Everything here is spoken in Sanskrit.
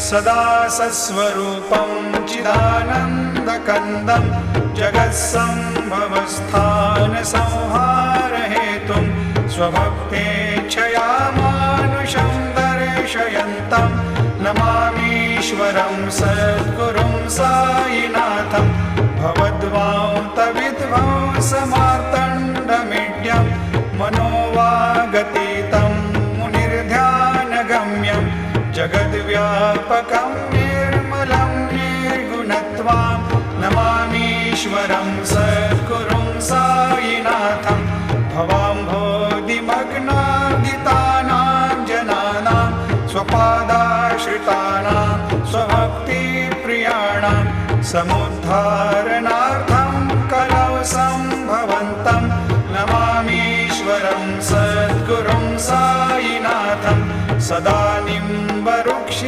सदा सस्वरूपं चिदानन्दकन्दं जगत्सम्भवस्थानसंहारहेतुं स्वभक्तेच्छया मानुषं दर्शयन्तं नमामीश्वरं सद्गुरुं साईनाथं भवद्वान्तविध्वंसमार्तण्डमीड्यं मनोवागतीतं मुनिर्ध्यानगम्यं जगद्व्यापकं निर्मलं निर्गुणत्वां नमामीश्वरं सद्गुरुं साईनाथं भवाम्भोधिमग्नार्दितानां जनानां स्वपादाश्रितानां स्वभक्तिप्रियाणां समुद्धारणार्थं कलौ सम्भवन्तं नमामीश्वरं सद्गुरुं साईनाथं सदा निम्बवृक्ष